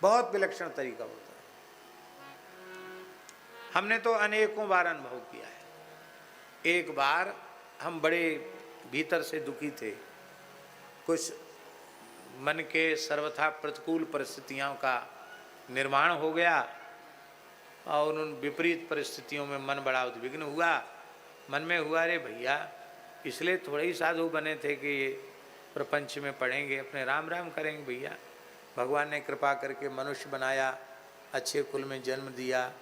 बहुत विलक्षण तरीका होता है। हमने तो अनेकों बार अनुभव किया है। एक बार हम बड़े भीतर से दुखी थे, कुछ मन के सर्वथा प्रतिकूल परिस्थितियों का निर्माण हो गया और उन विपरीत परिस्थितियों में मन बड़ा उद्विग्न हुआ। मन में हुआ, अरे भैया इसलिए थोड़े ही साधु बने थे कि ये प्रपंच में पढ़ेंगे, अपने राम राम करेंगे। भैया भगवान ने कृपा करके मनुष्य बनाया, अच्छे कुल में जन्म दिया,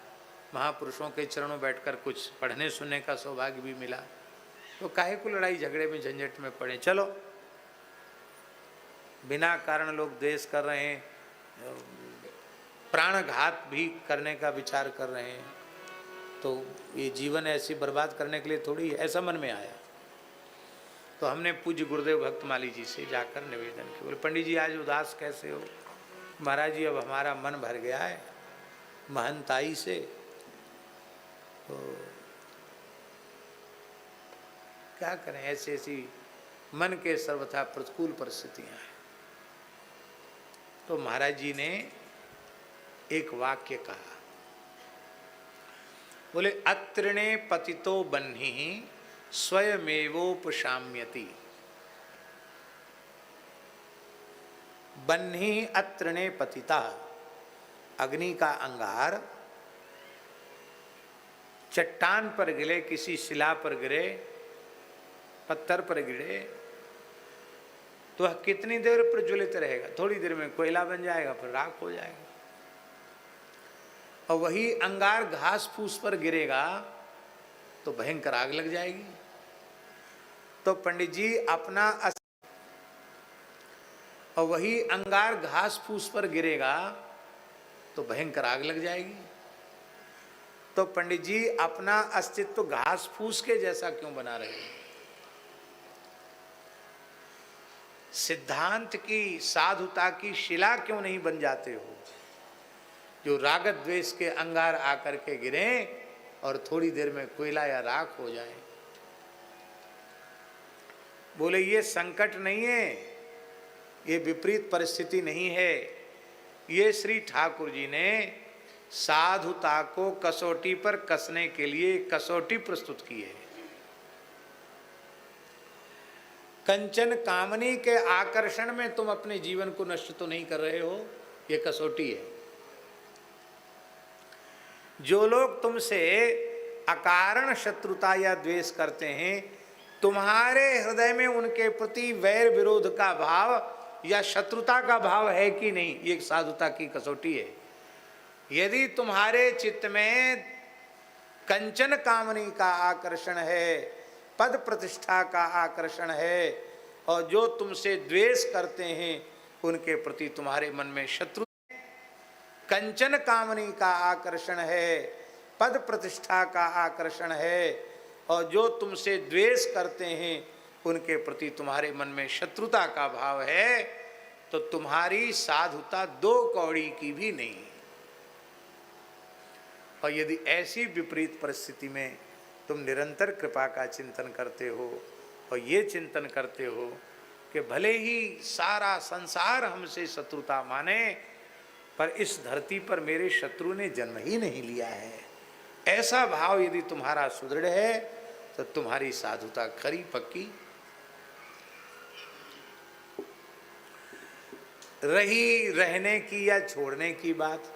महापुरुषों के चरणों बैठकर कुछ पढ़ने सुनने का सौभाग्य भी मिला, तो काहे को लड़ाई झगड़े में झंझट में पड़े। चलो, बिना कारण लोग द्वेष कर रहे हैं, प्राणघात भी करने का विचार कर रहे हैं, तो ये जीवन ऐसी बर्बाद करने के लिए थोड़ी, ऐसा मन में आया। तो हमने पूज्य गुरुदेव भक्तमाली जी से जाकर निवेदन किया, बोले पंडित जी आज उदास कैसे हो? महाराज जी अब हमारा मन भर गया है महंताई से, तो क्या करें, ऐसी ऐसी मन के सर्वथा प्रतिकूल परिस्थितियां हैं। तो महाराज जी ने एक वाक्य कहा, बोले अत्रिणे पतितो बन्ही स्वयमेवोपशाम्यति। बन्ही अत्रिणे पतिता, अग्नि का अंगार चट्टान पर गिरे, किसी शिला पर गिरे, पत्थर पर गिरे तो वह कितनी देर प्रज्वलित रहेगा? थोड़ी देर में कोयला बन जाएगा, फिर राख हो जाएगा। और वही अंगार घास फूस पर गिरेगा तो भयंकर आग लग जाएगी। तो पंडित जी अपना और वही अंगार घास फूस पर गिरेगा तो भयंकर आग लग जाएगी। तो पंडित जी अपना अस्तित्व घास फूस के जैसा क्यों बना रहे हैं? सिद्धांत की साधुता की शिला क्यों नहीं बन जाते हो, जो राग द्वेष के अंगार आकर के गिरे और थोड़ी देर में कोयला या राख हो जाए? बोले ये संकट नहीं है, ये विपरीत परिस्थिति नहीं है, ये श्री ठाकुर जी ने साधुता को कसौटी पर कसने के लिए कसौटी प्रस्तुत की है। कंचन कामनी के आकर्षण में तुम अपने जीवन को नष्ट तो नहीं कर रहे हो, ये कसौटी है। जो लोग तुमसे अकारण शत्रुता या द्वेष करते हैं, तुम्हारे हृदय में उनके प्रति वैर विरोध का भाव या शत्रुता का भाव है कि नहीं, ये साधुता की कसौटी है। यदि तुम्हारे चित्त में कंचन कामनी का आकर्षण है, पद प्रतिष्ठा का आकर्षण है, और जो तुमसे द्वेष करते हैं उनके प्रति तुम्हारे मन में शत्रु, कंचन कामनी का आकर्षण है, पद प्रतिष्ठा का आकर्षण है, और जो तुमसे द्वेष करते हैं उनके प्रति तुम्हारे मन में शत्रुता का भाव है, तो तुम्हारी साधुता दो कौड़ी की भी नहीं। और यदि ऐसी विपरीत परिस्थिति में तुम निरंतर कृपा का चिंतन करते हो और ये चिंतन करते हो कि भले ही सारा संसार हमसे शत्रुता माने, पर इस धरती पर मेरे शत्रु ने जन्म ही नहीं लिया है, ऐसा भाव यदि तुम्हारा सुदृढ़ है तो तुम्हारी साधुता खरी पक्की। रही रहने की या छोड़ने की बात,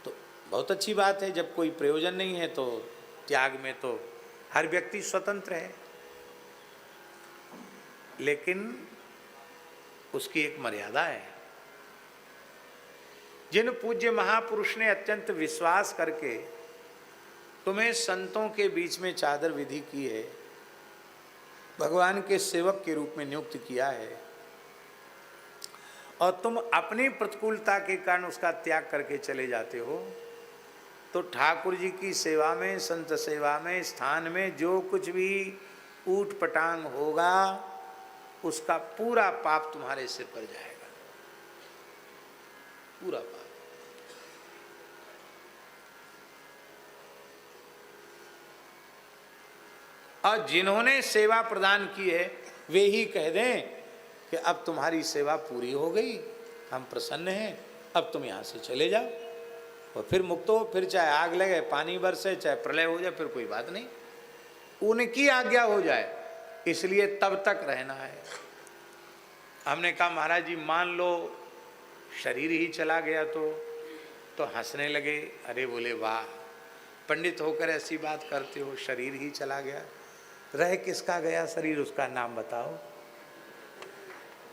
तो बहुत अच्छी बात है। जब कोई प्रयोजन नहीं है तो त्याग में तो हर व्यक्ति स्वतंत्र है, लेकिन उसकी एक मर्यादा है। जिन पूज्य महापुरुष ने अत्यंत विश्वास करके तुम्हें संतों के बीच में चादर विधि की है, भगवान के सेवक के रूप में नियुक्त किया है, और तुम अपनी प्रतिकूलता के कारण उसका त्याग करके चले जाते हो, तो ठाकुर जी की सेवा में, संत सेवा में, स्थान में जो कुछ भी ऊट पटांग होगा उसका पूरा पाप तुम्हारे सिर पर जाएगा, पूरा पाप। और जिन्होंने सेवा प्रदान की है वे ही कह दें कि अब तुम्हारी सेवा पूरी हो गई, हम प्रसन्न हैं, अब तुम यहाँ से चले जाओ और फिर मुक्त हो, फिर चाहे आग लगे, पानी बरसे, चाहे प्रलय हो जाए, फिर कोई बात नहीं, उनकी आज्ञा हो जाए, इसलिए तब तक रहना है। हमने कहा महाराज जी मान लो शरीर ही चला गया तो हंसने लगे। अरे बोले वाह, पंडित होकर ऐसी बात करते हो, शरीर ही चला गया, रह किसका गया शरीर उसका नाम बताओ,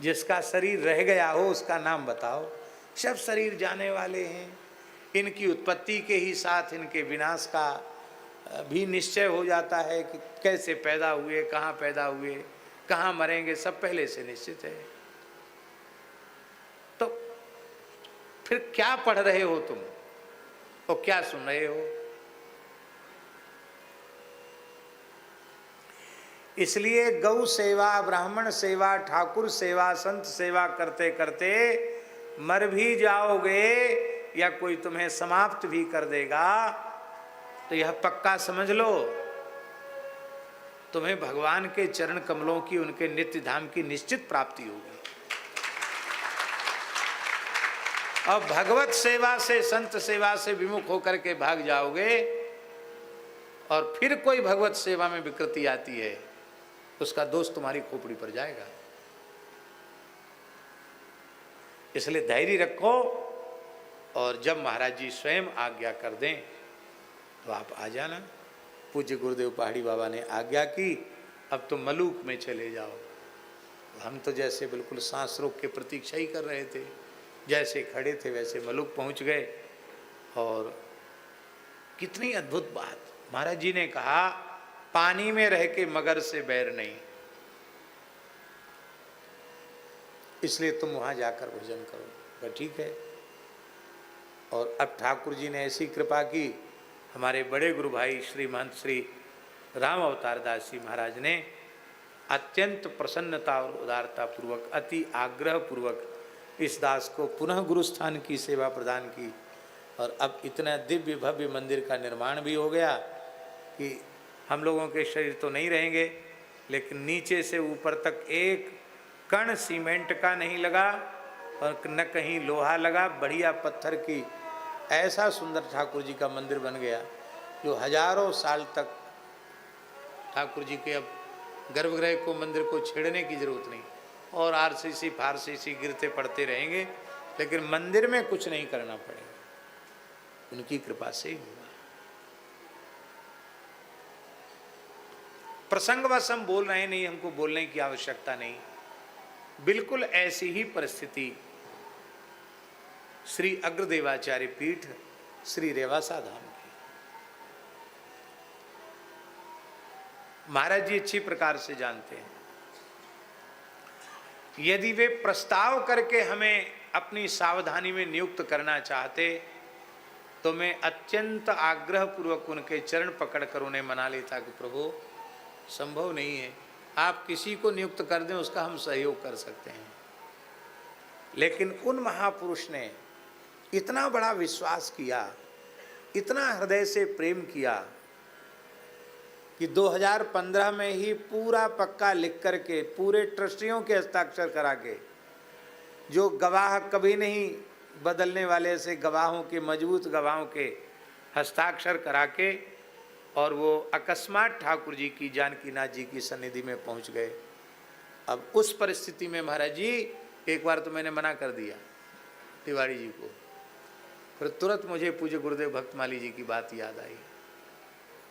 जिसका शरीर रह गया हो उसका नाम बताओ। सब शरीर जाने वाले हैं, इनकी उत्पत्ति के ही साथ इनके विनाश का भी निश्चय हो जाता है कि कैसे पैदा हुए, कहाँ पैदा हुए, कहाँ मरेंगे, सब पहले से निश्चित है। तो फिर क्या पढ़ रहे हो तुम और क्या सुन रहे हो? इसलिए गौ सेवा, ब्राह्मण सेवा, ठाकुर सेवा, संत सेवा करते करते मर भी जाओगे या कोई तुम्हें समाप्त भी कर देगा, तो यह पक्का समझ लो तुम्हें भगवान के चरण कमलों की, उनके नित्य धाम की निश्चित प्राप्ति होगी। और भगवत सेवा से, संत सेवा से विमुख होकर के भाग जाओगे और फिर कोई भगवत सेवा में विकृति आती है, उसका दोष तुम्हारी खोपड़ी पर जाएगा। इसलिए धैर्य रखो और जब महाराज जी स्वयं आज्ञा कर दें तो आप आ जाना। पूज्य गुरुदेव पहाड़ी बाबा ने आज्ञा की, अब तो मलूक में चले जाओ। हम तो जैसे बिल्कुल सांस रोक के प्रतीक्षा ही कर रहे थे, जैसे खड़े थे वैसे मलूक पहुंच गए। और कितनी अद्भुत बात, महाराज जी ने कहा पानी में रह के मगर से बैर नहीं, इसलिए तुम वहां जाकर भोजन करो। ठीक है। और अब ठाकुर जी ने ऐसी कृपा की, हमारे बड़े गुरु भाई श्री महंत श्री राम अवतार दास जी महाराज ने अत्यंत प्रसन्नता और उदारता पूर्वक, अति आग्रह पूर्वक इस दास को पुनः गुरु स्थान की सेवा प्रदान की। और अब इतना दिव्य भव्य मंदिर का निर्माण भी हो गया कि हम लोगों के शरीर तो नहीं रहेंगे, लेकिन नीचे से ऊपर तक एक कण सीमेंट का नहीं लगा और न कहीं लोहा लगा, बढ़िया पत्थर की ऐसा सुंदर ठाकुर जी का मंदिर बन गया जो हजारों साल तक ठाकुर जी के अब गर्भगृह को, मंदिर को छेड़ने की जरूरत नहीं। और आरसीसी फारसीसी गिरते पड़ते रहेंगे, लेकिन मंदिर में कुछ नहीं करना पड़ेगा, उनकी कृपा से ही होगा। प्रसंगवश हम बोल रहे नहीं, हमको बोलने की आवश्यकता नहीं। बिल्कुल ऐसी ही परिस्थिति श्री अग्रदेवाचार्य पीठ श्री रेवासा धाम की। महाराज जी अच्छी प्रकार से जानते हैं, यदि वे प्रस्ताव करके हमें अपनी सावधानी में नियुक्त करना चाहते तो मैं अत्यंत आग्रह पूर्वक उनके चरण पकड़कर उन्हें मना लेता कि प्रभु संभव नहीं है, आप किसी को नियुक्त कर दें उसका हम सहयोग कर सकते हैं। लेकिन उन महापुरुष ने इतना बड़ा विश्वास किया, इतना हृदय से प्रेम किया कि 2015 में ही पूरा पक्का लिख करके, पूरे ट्रस्टियों के हस्ताक्षर करा के, जो गवाह कभी नहीं बदलने वाले से गवाहों के, मजबूत गवाहों के हस्ताक्षर करा के, और वो अकस्मात ठाकुर जी की, जानकीनाथ जी की सन्निधि में पहुंच गए। अब उस परिस्थिति में महाराज जी, एक बार तो मैंने मना कर दिया तिवारी जी को, फिर तुरंत मुझे पूज्य गुरुदेव भक्तमाली जी की बात याद आई।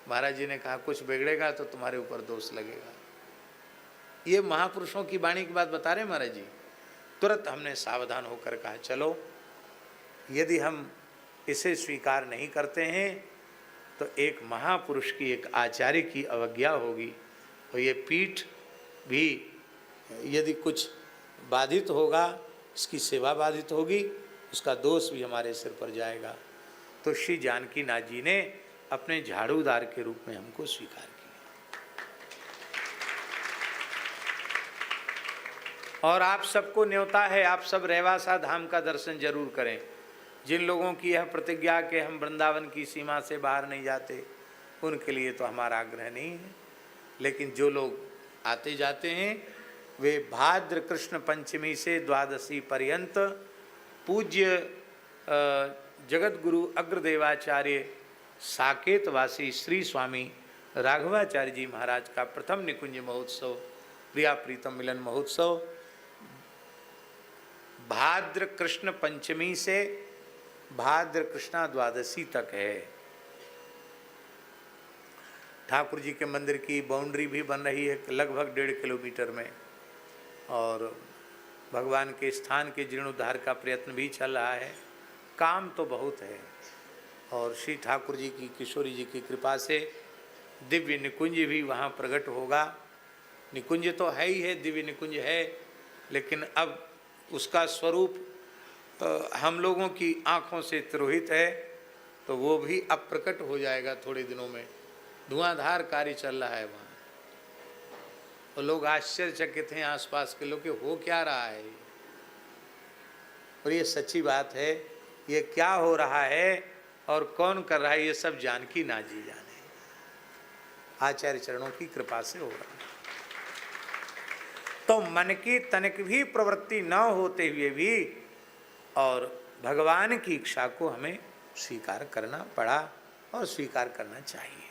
महाराज जी ने कहा कुछ बिगड़ेगा तो तुम्हारे ऊपर दोष लगेगा। ये महापुरुषों की वाणी की बात बता रहे महाराज जी। तुरंत हमने सावधान होकर कहा चलो, यदि हम इसे स्वीकार नहीं करते हैं तो एक महापुरुष की, एक आचार्य की अवज्ञा होगी, और ये पीठ भी यदि कुछ बाधित होगा, इसकी सेवा बाधित होगी, उसका दोष भी हमारे सिर पर जाएगा। तो श्री जानकीनाथ जी ने अपने झाड़ूदार के रूप में हमको स्वीकार किया। और आप सबको न्योता है, आप सब रेवासा धाम का दर्शन जरूर करें। जिन लोगों की यह प्रतिज्ञा कि हम वृंदावन की सीमा से बाहर नहीं जाते, उनके लिए तो हमारा आग्रह नहीं है। लेकिन जो लोग आते जाते हैं वे भाद्र कृष्ण पंचमी से द्वादशी पर्यंत पूज्य जगत गुरु अग्रदेवाचार्य साकेतवासी श्री स्वामी राघवाचार्य जी महाराज का प्रथम निकुंज महोत्सव, प्रिया प्रीतम मिलन महोत्सव भाद्र कृष्ण पंचमी से भाद्र कृष्णा द्वादशी तक है। ठाकुर जी के मंदिर की बाउंड्री भी बन रही है लगभग 1.5 किलोमीटर में, और भगवान के स्थान के जीर्णोद्धार का प्रयत्न भी चल रहा है। काम तो बहुत है, और श्री ठाकुर जी की, किशोरी जी की कृपा से दिव्य निकुंज भी वहाँ प्रकट होगा। निकुंज तो है ही है, दिव्य निकुंज है, लेकिन अब उसका स्वरूप हम लोगों की आँखों से तिरोहित है, तो वो भी अब प्रकट हो जाएगा थोड़े दिनों में। धुआंधार कार्य चल रहा है वहाँ, और लोग आश्चर्यचकित हैं, आसपास के लोग, कि हो क्या रहा है। और ये सच्ची बात है, ये क्या हो रहा है और कौन कर रहा है, ये सब जानकी ना जी जाने, आचार्य चरणों की कृपा से हो रहा है। तो मन की तनिक भी प्रवृत्ति न होते हुए भी और भगवान की इच्छा को हमें स्वीकार करना पड़ा और स्वीकार करना चाहिए।